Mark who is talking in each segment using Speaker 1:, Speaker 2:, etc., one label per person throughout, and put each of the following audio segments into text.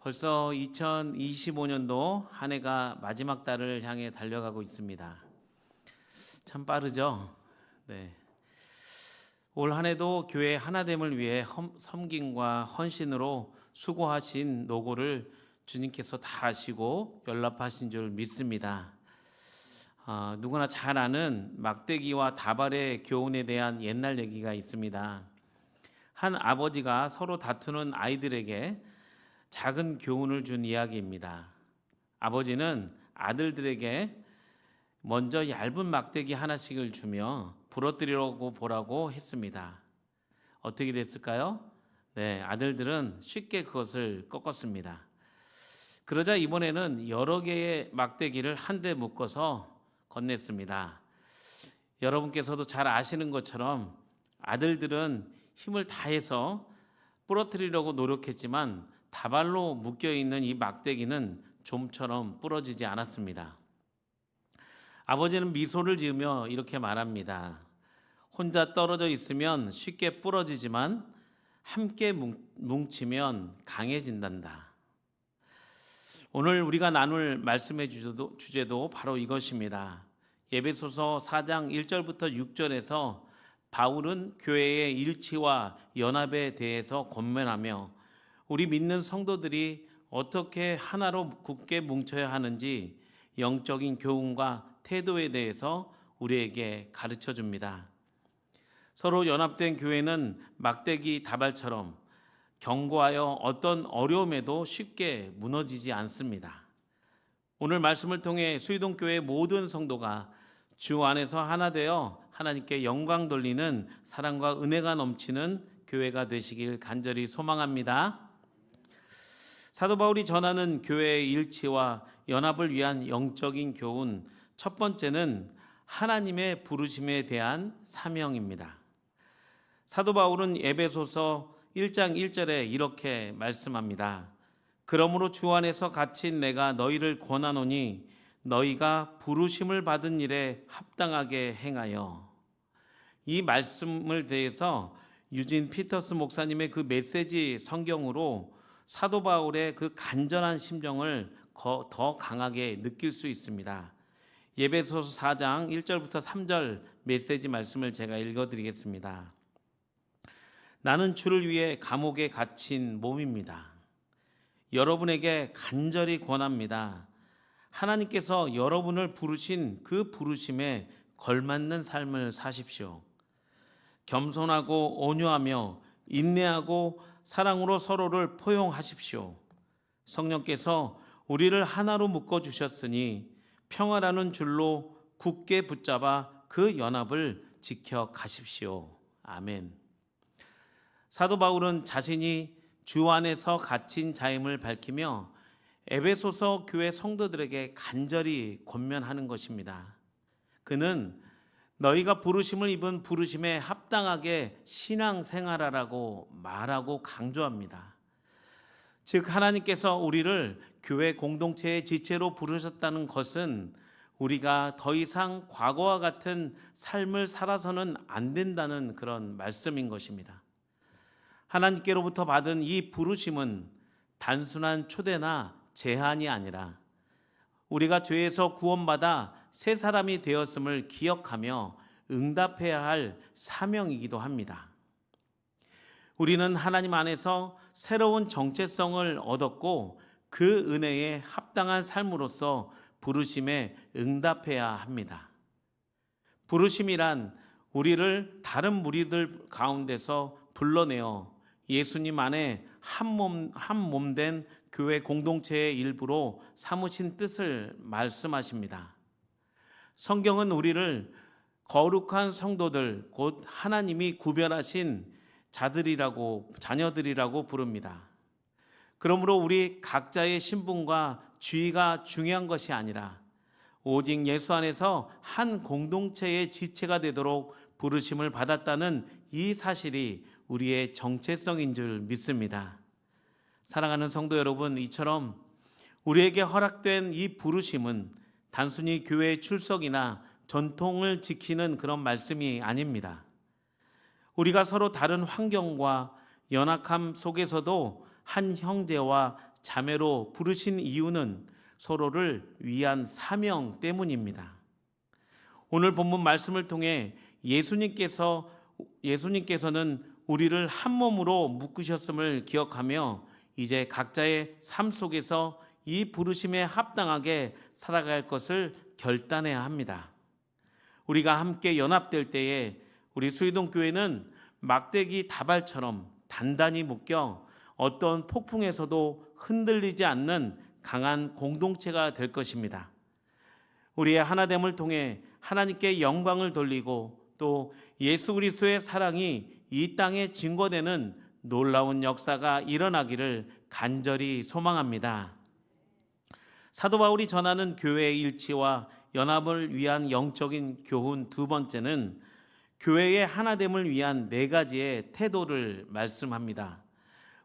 Speaker 1: 벌써 2025년도 한 해가 마지막 달을 향해 달려가고 있습니다. 참 빠르죠? 네. 올 한 해도 교회 하나됨을 위해 섬김과 헌신으로 수고하신 노고를 주님께서 다 아시고 연락하신 줄 믿습니다. 누구나 잘 아는 막대기와 다발의 교훈에 대한 옛날 얘기가 있습니다. 한 아버지가 서로 다투는 아이들에게 작은 교훈을 준 이야기입니다. 아버지는 아들들에게 먼저 얇은 막대기 하나씩을 주며 부러뜨리려고 보라고 했습니다. 어떻게 됐을까요? 네, 아들들은 쉽게 그것을 꺾었습니다. 그러자 이번에는 여러 개의 막대기를 한데 묶어서 건넸습니다. 여러분께서도 잘 아시는 것처럼 아들들은 힘을 다해서 부러뜨리려고 노력했지만 다발로 묶여있는 이 막대기는 좀처럼 부러지지 않았습니다. 아버지는 미소를 지으며 이렇게 말합니다. 혼자 떨어져 있으면 쉽게 부러지지만 함께 뭉치면 강해진단다. 오늘 우리가 나눌 말씀의 주제도 바로 이것입니다. 에베소서 4장 1절부터 6절에서 바울은 교회의 일치와 연합에 대해서 권면하며 우리 믿는 성도들이 어떻게 하나로 굳게 뭉쳐야 하는지 영적인 교훈과 태도에 대해서 우리에게 가르쳐 줍니다. 서로 연합된 교회는 막대기 다발처럼 견고하여 어떤 어려움에도 쉽게 무너지지 않습니다. 오늘 말씀을 통해 수의동교회 모든 성도가 주 안에서 하나 되어 하나님께 영광 돌리는 사랑과 은혜가 넘치는 교회가 되시길 간절히 소망합니다. 사도 바울이 전하는 교회의 일치와 연합을 위한 영적인 교훈, 첫 번째는 하나님의 부르심에 대한 사명입니다. 사도 바울은 에베소서 1장 1절에 이렇게 말씀합니다. 그러므로 주 안에서 갇힌 내가 너희를 권하노니 너희가 부르심을 받은 일에 합당하게 행하여. 이 말씀을 대해서 유진 피터스 목사님의 그 메시지 성경으로 사도 바울의 그 간절한 심정을 더 강하게 느낄 수 있습니다. 에베소서 4장 1절부터 3절 메시지 말씀을 제가 읽어드리겠습니다. 나는 주를 위해 감옥에 갇힌 몸입니다. 여러분에게 간절히 권합니다. 하나님께서 여러분을 부르신 그 부르심에 걸맞는 삶을 사십시오. 겸손하고 온유하며 인내하고 사랑으로 서로를 포용하십시오. 성령께서 우리를 하나로 묶어주셨으니 평화라는 줄로 굳게 붙잡아 그 연합을 지켜 가십시오. 아멘. 사도 바울은 자신이 주 안에서 갇힌 자임을 밝히며 에베소서 교회 성도들에게 간절히 권면하는 것입니다. 그는 너희가 부르심을 입은 부르심에 합당하게 신앙생활하라고 말하고 강조합니다. 즉 하나님께서 우리를 교회 공동체의 지체로 부르셨다는 것은 우리가 더 이상 과거와 같은 삶을 살아서는 안 된다는 그런 말씀인 것입니다. 하나님께로부터 받은 이 부르심은 단순한 초대나 제한이 아니라 우리가 죄에서 구원받아 새 사람이 되었음을 기억하며 응답해야 할 사명이기도 합니다. 우리는 하나님 안에서 새로운 정체성을 얻었고 그 은혜에 합당한 삶으로서 부르심에 응답해야 합니다. 부르심이란 우리를 다른 무리들 가운데서 불러내어 예수님 안에 한 몸 된 교회 공동체의 일부로 삼으신 뜻을 말씀하십니다. 성경은 우리를 거룩한 성도들, 곧 하나님이 구별하신 자녀들이라고 부릅니다. 그러므로 우리 각자의 신분과 지위가 중요한 것이 아니라 오직 예수 안에서 한 공동체의 지체가 되도록 부르심을 받았다는 이 사실이 우리의 정체성인 줄 믿습니다. 사랑하는 성도 여러분, 이처럼 우리에게 허락된 이 부르심은 단순히 교회의 출석이나 전통을 지키는 그런 말씀이 아닙니다. 우리가 서로 다른 환경과 연약함 속에서도 한 형제와 자매로 부르신 이유는 서로를 위한 사명 때문입니다. 오늘 본문 말씀을 통해 예수님께서는 우리를 한 몸으로 묶으셨음을 기억하며 이제 각자의 삶 속에서 이 부르심에 합당하게 살아갈 것을 결단해야 합니다. 우리가 함께 연합될 때에 우리 수의동 교회는 막대기 다발처럼 단단히 묶여 어떤 폭풍에서도 흔들리지 않는 강한 공동체가 될 것입니다. 우리의 하나됨을 통해 하나님께 영광을 돌리고 또 예수 그리스도의 사랑이 이 땅에 증거되는 놀라운 역사가 일어나기를 간절히 소망합니다. 사도 바울이 전하는 교회의 일치와 연합을 위한 영적인 교훈 두 번째는 교회의 하나됨을 위한 네 가지의 태도를 말씀합니다.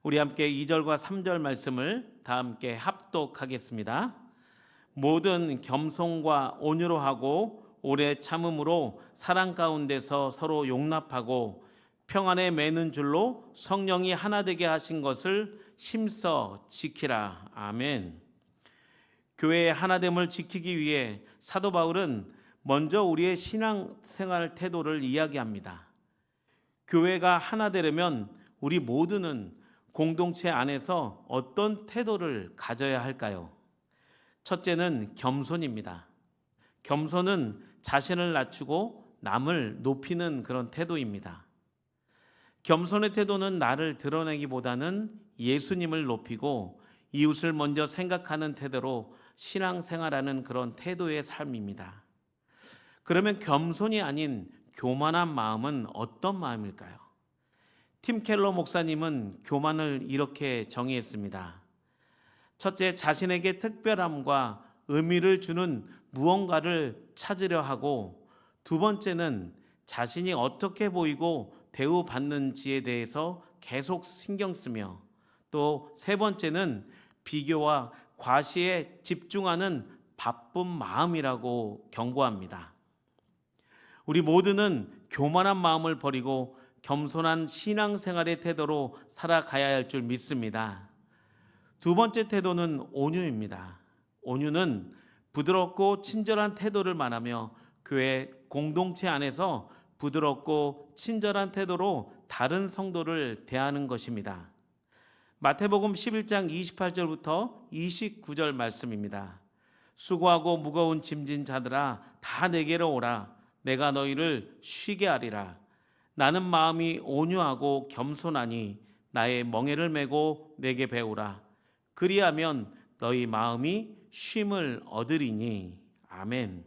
Speaker 1: 우리 함께 2절과 3절 말씀을 다 함께 합독하겠습니다. 모든 겸손과 온유로 하고 오래 참음으로 사랑 가운데서 서로 용납하고 평안에 매는 줄로 성령이 하나 되게 하신 것을 힘써 지키라. 아멘. 교회의 하나됨을 지키기 위해 사도 바울은 먼저 우리의 신앙생활 태도를 이야기합니다. 교회가 하나 되려면 우리 모두는 공동체 안에서 어떤 태도를 가져야 할까요? 첫째는 겸손입니다. 겸손은 자신을 낮추고 남을 높이는 그런 태도입니다. 겸손의 태도는 나를 드러내기보다는 예수님을 높이고 이웃을 먼저 생각하는 태도로 신앙생활하는 그런 태도의 삶입니다. 그러면 겸손이 아닌 교만한 마음은 어떤 마음일까요? 팀 켈러 목사님은 교만을 이렇게 정의했습니다. 첫째, 자신에게 특별함과 의미를 주는 무언가를 찾으려 하고, 두 번째는 자신이 어떻게 보이고 대우받는지에 대해서 계속 신경 쓰며, 또 세 번째는 비교와 과시에 집중하는 바쁜 마음이라고 경고합니다. 우리 모두는 교만한 마음을 버리고 겸손한 신앙생활의 태도로 살아가야 할 줄 믿습니다. 두 번째 태도는 온유입니다. 온유는 부드럽고 친절한 태도를 말하며 교회 공동체 안에서 부드럽고 친절한 태도로 다른 성도를 대하는 것입니다. 마태복음 11장 28절부터 29절 말씀입니다. 수고하고 무거운 짐진 자들아 다 내게로 오라. 내가 너희를 쉬게 하리라. 나는 마음이 온유하고 겸손하니 나의 멍에를 메고 내게 배우라. 그리하면 너희 마음이 쉼을 얻으리니. 아멘.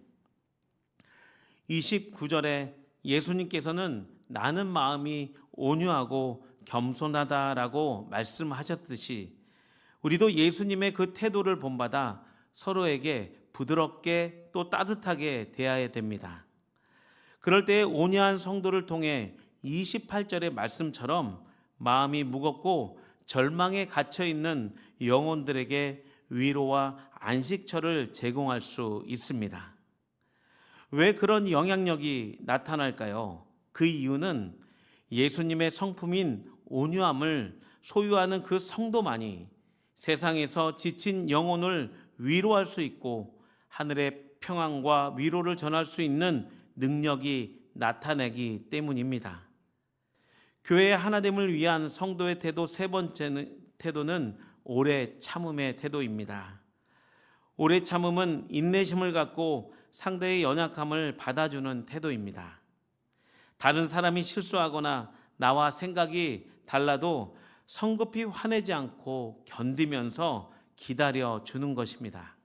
Speaker 1: 29절에 예수님께서는 나는 마음이 온유하고 겸손하다라고 말씀하셨듯이 우리도 예수님의 그 태도를 본받아 서로에게 부드럽게 또 따뜻하게 대해야 됩니다. 그럴 때 온유한 성도를 통해 28절의 말씀처럼 마음이 무겁고 절망에 갇혀 있는 영혼들에게 위로와 안식처를 제공할 수 있습니다. 왜 그런 영향력이 나타날까요? 그 이유는 예수님의 성품인 온유함을 소유하는 그 성도만이 세상에서 지친 영혼을 위로할 수 있고 하늘의 평안과 위로를 전할 수 있는 능력이 나타나기 때문입니다. 교회의 하나됨을 위한 성도의 태도 세 번째 태도는 오래 참음의 태도입니다. 오래 참음은 인내심을 갖고 상대의 연약함을 받아주는 태도입니다. 다른 사람이 실수하거나 나와 생각이 달라도 성급히 화내지 않고 견디면서 기다려주는 것입니다.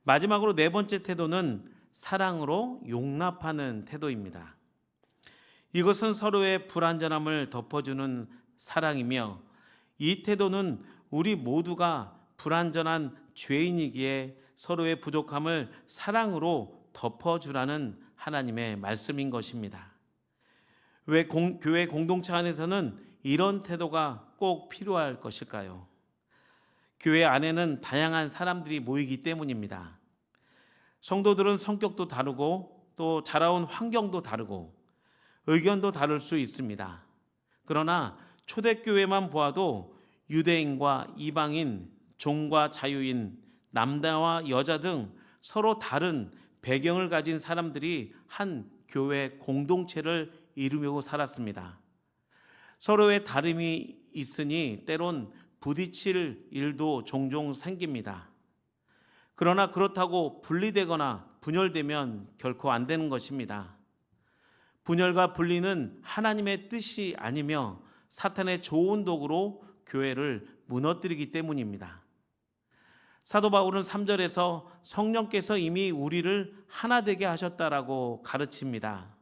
Speaker 1: 마지막으로 네 번째 태도는 사랑으로 용납하는 태도입니다. 이것은 서로의 불완전함을 덮어주는 사랑이며 이 태도는 우리 모두가 불완전한 죄인이기에 서로의 부족함을 사랑으로 덮어주라는 하나님의 말씀인 것입니다. 왜 교회 공동체 안에서는 이런 태도가 꼭 필요할 것일까요? 교회 안에는 다양한 사람들이 모이기 때문입니다. 성도들은 성격도 다르고 또 자라온 환경도 다르고 의견도 다를 수 있습니다. 그러나 초대교회만 보아도 유대인과 이방인, 종과 자유인, 남자와 여자 등 서로 다른 배경을 가진 사람들이 한 교회 공동체를 이루며 살았습니다. 서로의 다름이 있으니 때론 부딪힐 일도 종종 생깁니다. 그러나 그렇다고 분리되거나 분열되면 결코 안 되는 것입니다. 분열과 분리는 하나님의 뜻이 아니며 사탄의 좋은 도구로 교회를 무너뜨리기 때문입니다. 사도 바울은 3절에서 성령께서 이미 우리를 하나 되게 하셨다라고 가르칩니다.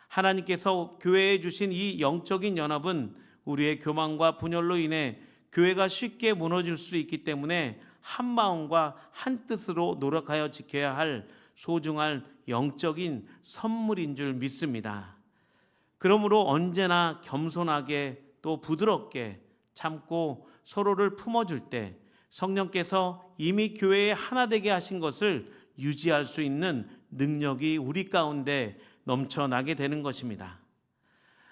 Speaker 1: 하나님께서 교회에 주신 이 영적인 연합은 우리의 교만과 분열로 인해 교회가 쉽게 무너질 수 있기 때문에 한 마음과 한 뜻으로 노력하여 지켜야 할 소중한 영적인 선물인 줄 믿습니다. 그러므로 언제나 겸손하게 또 부드럽게 참고 서로를 품어줄 때 성령께서 이미 교회에 하나 되게 하신 것을 유지할 수 있는 능력이 우리 가운데 넘쳐나게 되는 것입니다.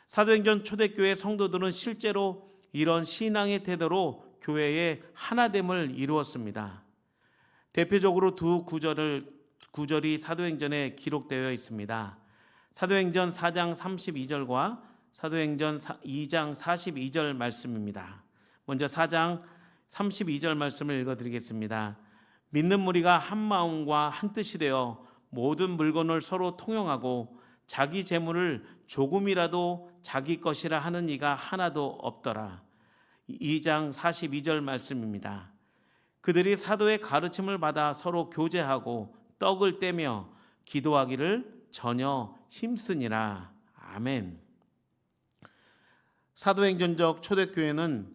Speaker 1: 사도행전 초대교회 성도들은 실제로 이런 신앙의 태도로 교회의 하나됨을 이루었습니다. 대표적으로 두 구절이 사도행전에 기록되어 있습니다. 사도행전 4장 32절과 사도행전 2장 42절 말씀입니다. 먼저 4장 32절 말씀을 읽어드리겠습니다. 믿는 무리가 한 마음과 한 뜻이 되어 모든 물건을 서로 통용하고 자기 재물을 조금이라도 자기 것이라 하는 이가 하나도 없더라. 2장 42절 말씀입니다. 그들이 사도의 가르침을 받아 서로 교제하고 떡을 떼며 기도하기를 전혀 힘쓰니라. 아멘. 사도행전적 초대교회는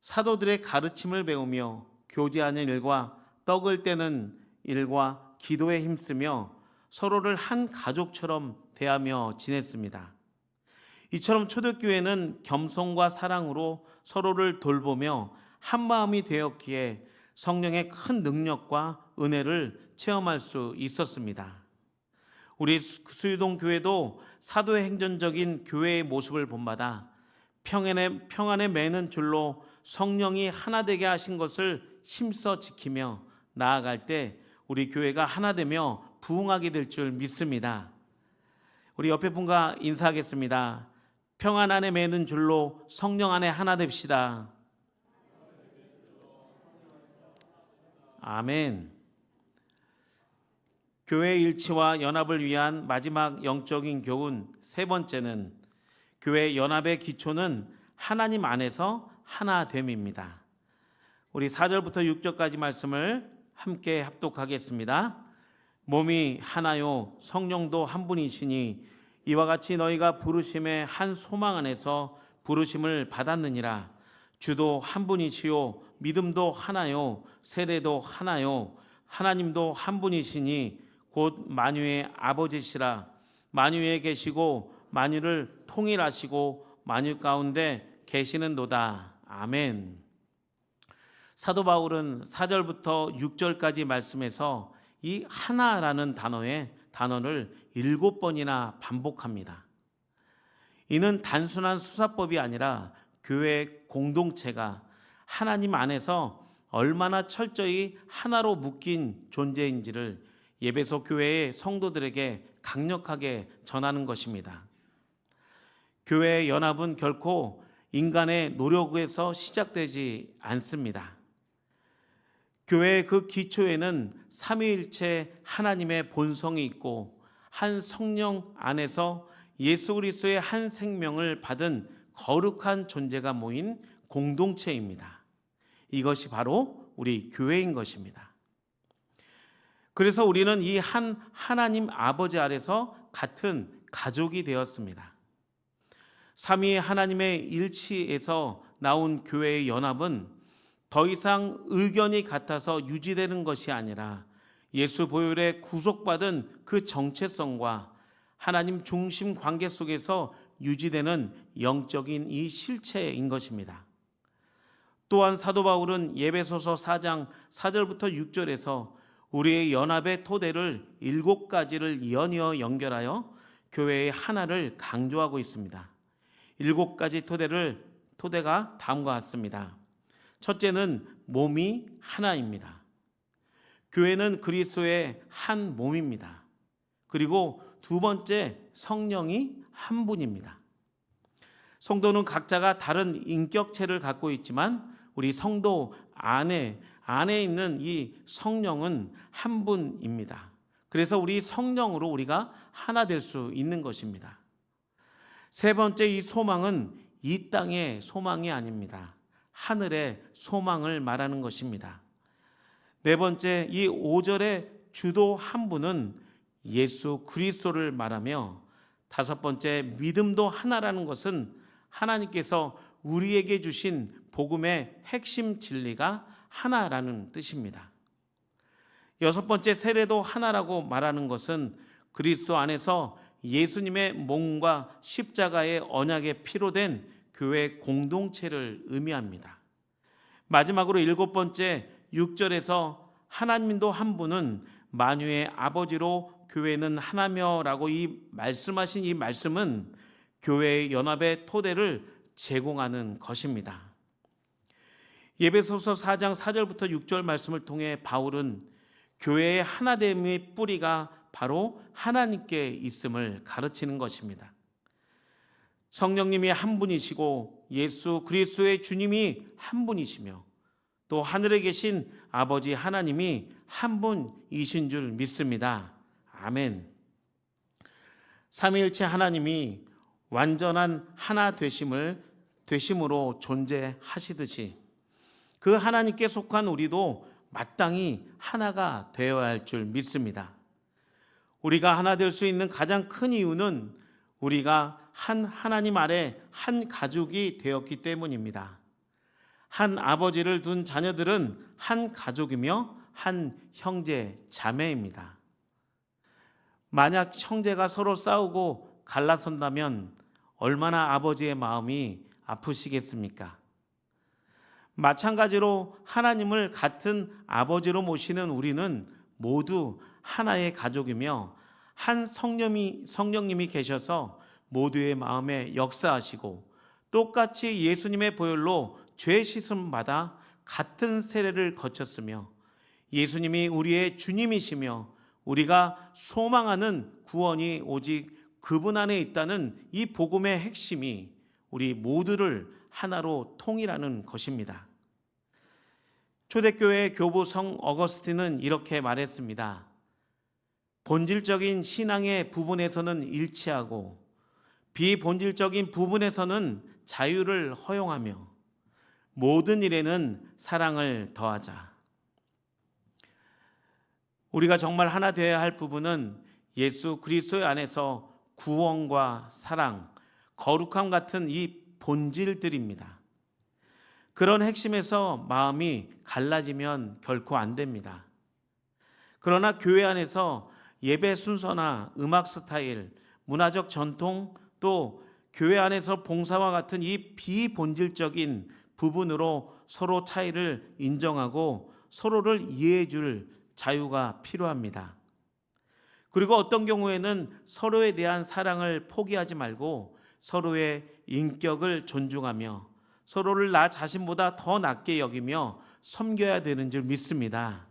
Speaker 1: 사도들의 가르침을 배우며 교제하는 일과 떡을 떼는 일과 기도에 힘쓰며 서로를 한 가족처럼 대하며 지냈습니다. 이처럼 초대교회는 겸손과 사랑으로 서로를 돌보며 한 마음이 되었기에 성령의 큰 능력과 은혜를 체험할 수 있었습니다. 우리 수유동 교회도 사도의 행전적인 교회의 모습을 본받아 평안에 매는 줄로 성령이 하나 되게 하신 것을 힘써 지키며 나아갈 때 우리 교회가 하나 되며 부흥하게 될 줄 믿습니다. 우리 옆에 분과 인사하겠습니다. 평안 안에 매는 줄로 성령 안에 하나 됩시다. 아멘. 교회 일치와 연합을 위한 마지막 영적인 교훈 세 번째는 교회 연합의 기초는 하나님 안에서 하나됨입니다. 우리 4절부터 6절까지 말씀을 함께 합독하겠습니다. 몸이 하나요 성령도 한 분이시니 이와 같이 너희가 부르심의 한 소망 안에서 부르심을 받았느니라. 주도 한 분이시요 믿음도 하나요 세례도 하나요 하나님도 한 분이시니 곧 만유의 아버지시라. 만유에 계시고 만유를 통일하시고 만유 가운데 계시는도다. 아멘. 사도 바울은 4절부터 6절까지 말씀에서 이 하나라는 단어를 7번이나 반복합니다. 이는 단순한 수사법이 아니라 교회 공동체가 하나님 안에서 얼마나 철저히 하나로 묶인 존재인지를 예배소 교회의 성도들에게 강력하게 전하는 것입니다. 교회의 연합은 결코 인간의 노력에서 시작되지 않습니다. 교회의 그 기초에는 삼위일체 하나님의 본성이 있고 한 성령 안에서 예수 그리스도의 한 생명을 받은 거룩한 존재가 모인 공동체입니다. 이것이 바로 우리 교회인 것입니다. 그래서 우리는 이 한 하나님 아버지 아래서 같은 가족이 되었습니다. 삼위 하나님의 일치에서 나온 교회의 연합은 더 이상 의견이 같아서 유지되는 것이 아니라 예수 보혈에 구속받은 그 정체성과 하나님 중심 관계 속에서 유지되는 영적인 이 실체인 것입니다. 또한 사도 바울은 예배소서 4장 4절부터 6절에서 우리의 연합의 토대를 7가지를 연이어 연결하여 교회의 하나를 강조하고 있습니다. 7가지 토대가 다음과 같습니다. 첫째는 몸이 하나입니다. 교회는 그리스도의 한 몸입니다. 그리고 두 번째, 성령이 한 분입니다. 성도는 각자가 다른 인격체를 갖고 있지만 우리 성도 안에 있는 이 성령은 한 분입니다. 그래서 우리 성령으로 우리가 하나 될 수 있는 것입니다. 세 번째, 이 소망은 이 땅의 소망이 아닙니다. 하늘의 소망을 말하는 것입니다. 네 번째, 이 5절의 주도 한 분은 예수 그리스도를 말하며, 다섯 번째, 믿음도 하나라는 것은 하나님께서 우리에게 주신 복음의 핵심 진리가 하나라는 뜻입니다. 여섯 번째, 세례도 하나라고 말하는 것은 그리스도 안에서 예수님의 몸과 십자가의 언약에 피로 된 교회 공동체를 의미합니다. 마지막으로 일곱 번째, 6절에서 하나님도 한 분은 만유의 아버지로 교회는 하나며라고 말씀하신 이 말씀은 교회의 연합의 토대를 제공하는 것입니다. 에베소서 4장 4절부터 6절 말씀을 통해 바울은 교회의 하나됨의 뿌리가 바로 하나님께 있음을 가르치는 것입니다. 성령님이 한 분이시고 예수 그리스도의 주님이 한 분이시며 또 하늘에 계신 아버지 하나님이 한 분이신 줄 믿습니다. 아멘. 삼위일체 하나님이 완전한 하나 되심으로 존재하시듯이 그 하나님께 속한 우리도 마땅히 하나가 되어야 할 줄 믿습니다. 우리가 하나 될 수 있는 가장 큰 이유는 우리가 한 하나님 아래 한 가족이 되었기 때문입니다. 한 아버지를 둔 자녀들은 한 가족이며 한 형제 자매입니다. 만약 형제가 서로 싸우고 갈라선다면 얼마나 아버지의 마음이 아프시겠습니까? 마찬가지로 하나님을 같은 아버지로 모시는 우리는 모두 하나의 가족이며 한 성령님이 계셔서 모두의 마음에 역사하시고 똑같이 예수님의 보혈로 죄 씻음 받아 같은 세례를 거쳤으며 예수님이 우리의 주님이시며 우리가 소망하는 구원이 오직 그분 안에 있다는 이 복음의 핵심이 우리 모두를 하나로 통일하는 것입니다. 초대교회 교부 성 어거스틴은 이렇게 말했습니다. 본질적인 신앙의 부분에서는 일치하고 비본질적인 부분에서는 자유를 허용하며 모든 일에는 사랑을 더하자. 우리가 정말 하나 되어야 할 부분은 예수 그리스도 안에서 구원과 사랑, 거룩함 같은 이 본질들입니다. 그런 핵심에서 마음이 갈라지면 결코 안 됩니다. 그러나 교회 안에서 예배 순서나 음악 스타일, 문화적 전통, 또 교회 안에서 봉사와 같은 이 비본질적인 부분으로 서로 차이를 인정하고 서로를 이해해 줄 자유가 필요합니다. 그리고 어떤 경우에는 서로에 대한 사랑을 포기하지 말고 서로의 인격을 존중하며 서로를 나 자신보다 더 낮게 여기며 섬겨야 되는 줄 믿습니다.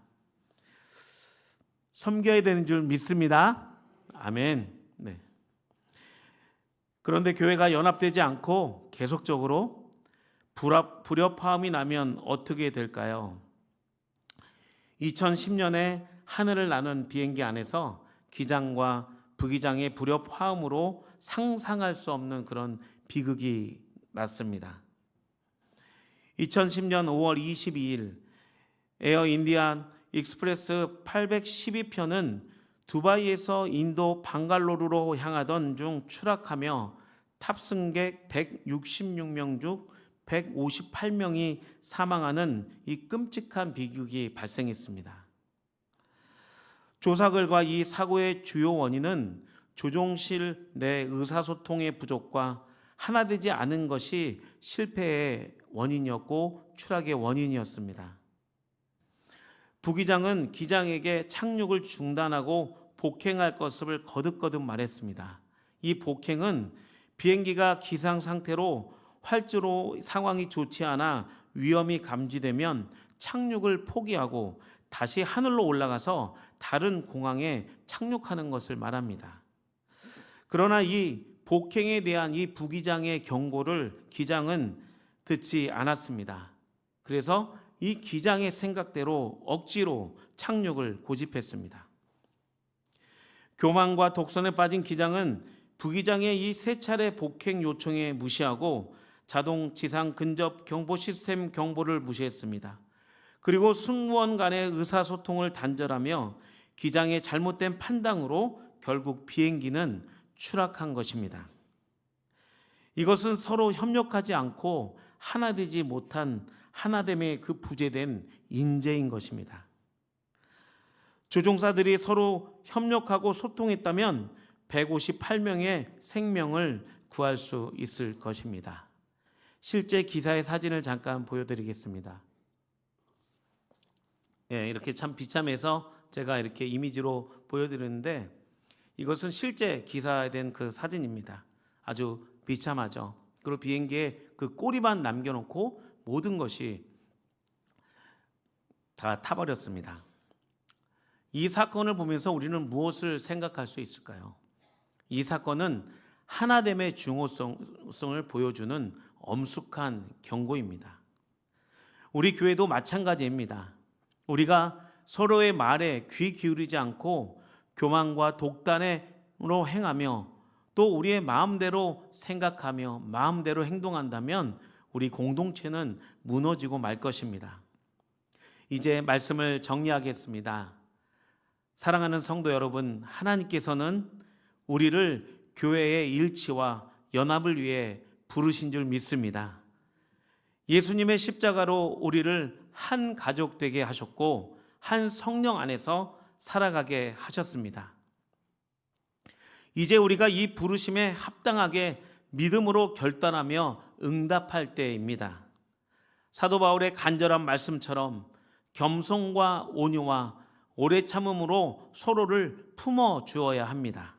Speaker 1: 섬겨야 되는 줄 믿습니다. 아멘. 네. 그런데 교회가 연합되지 않고 계속적으로 불협화음이 나면 어떻게 될까요? 2010년에 하늘을 나눈 비행기 안에서 기장과 부기장의 불협화음으로 상상할 수 없는 그런 비극이 났습니다. 2010년 5월 22일 에어 인디안 익스프레스 812편은 두바이에서 인도 방갈로르로 향하던 중 추락하며 탑승객 166명 중 158명이 사망하는 이 끔찍한 비극이 발생했습니다. 조사 결과 이 사고의 주요 원인은 조종실 내 의사소통의 부족과 하나 되지 않은 것이 실패의 원인이었고 추락의 원인이었습니다. 부기장은 기장에게 착륙을 중단하고 복행할 것을 거듭거듭 말했습니다. 이 복행은 비행기가 기상 상태로 활주로 상황이 좋지 않아 위험이 감지되면 착륙을 포기하고 다시 하늘로 올라가서 다른 공항에 착륙하는 것을 말합니다. 그러나 이 폭행에 대한 이 부기장의 경고를 기장은 듣지 않았습니다. 그래서 이 기장의 생각대로 억지로 착륙을 고집했습니다. 교만과 독선에 빠진 기장은 부기장의 이 세 차례 폭행 요청에 무시하고 자동 지상 근접 경보 시스템 경보를 무시했습니다. 그리고 승무원 간의 의사소통을 단절하며 기장의 잘못된 판단으로 결국 비행기는 추락한 것입니다. 이것은 서로 협력하지 않고 하나 되지 못한 하나됨의 그 부재된 인재인 것입니다. 조종사들이 서로 협력하고 소통했다면 158명의 생명을 구할 수 있을 것입니다. 실제 기사의 사진을 잠깐 보여드리겠습니다. 이렇게 참 비참해서 제가 이렇게 이미지로 보여드리는데 이것은 실제 기사에 된 그 사진입니다. 아주 비참하죠. 그리고 비행기에 그 꼬리만 남겨놓고 모든 것이 다 타버렸습니다. 이 사건을 보면서 우리는 무엇을 생각할 수 있을까요? 이 사건은 하나됨의 중요성을 보여주는 엄숙한 경고입니다. 우리 교회도 마찬가지입니다. 우리가 서로의 말에 귀 기울이지 않고 교만과 독단으로 행하며 또 우리의 마음대로 생각하며 마음대로 행동한다면 우리 공동체는 무너지고 말 것입니다. 이제 말씀을 정리하겠습니다. 사랑하는 성도 여러분, 하나님께서는 우리를 교회의 일치와 연합을 위해 부르신 줄 믿습니다. 예수님의 십자가로 우리를 한 가족 되게 하셨고 한 성령 안에서 살아가게 하셨습니다. 이제 우리가 이 부르심에 합당하게 믿음으로 결단하며 응답할 때입니다. 사도 바울의 간절한 말씀처럼 겸손과 온유와 오래 참음으로 서로를 품어 주어야 합니다.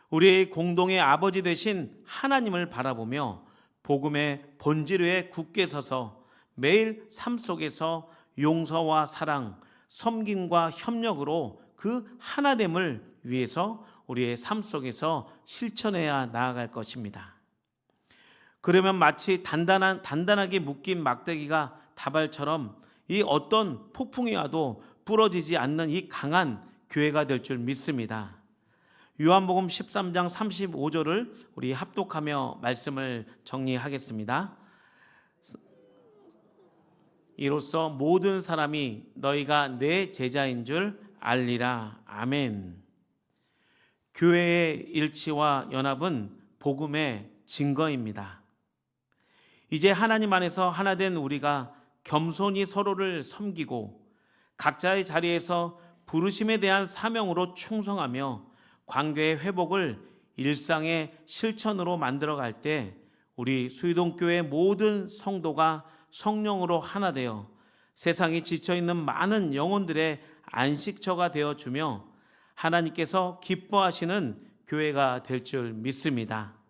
Speaker 1: 우리의 공동의 아버지 되신 하나님을 바라보며 복음의 본질 위에 굳게 서서 매일 삶 속에서 용서와 사랑, 섬김과 협력으로 그 하나됨을 위해서 우리의 삶 속에서 실천해야 나아갈 것입니다. 그러면 마치 단단하게 묶인 막대기가 다발처럼 이 어떤 폭풍이 와도 부러지지 않는 이 강한 교회가 될 줄 믿습니다. 요한복음 13장 35절을 우리 합독하며 말씀을 정리하겠습니다. 이로써 모든 사람이 너희가 내 제자인 줄 알리라. 아멘. 교회의 일치와 연합은 복음의 증거입니다. 이제 하나님 안에서 하나 된 우리가 겸손히 서로를 섬기고 각자의 자리에서 부르심에 대한 사명으로 충성하며 관계의 회복을 일상의 실천으로 만들어갈 때 우리 수유동교회 모든 성도가 성령으로 하나 되어 세상이 지쳐있는 많은 영혼들의 안식처가 되어주며 하나님께서 기뻐하시는 교회가 될 줄 믿습니다.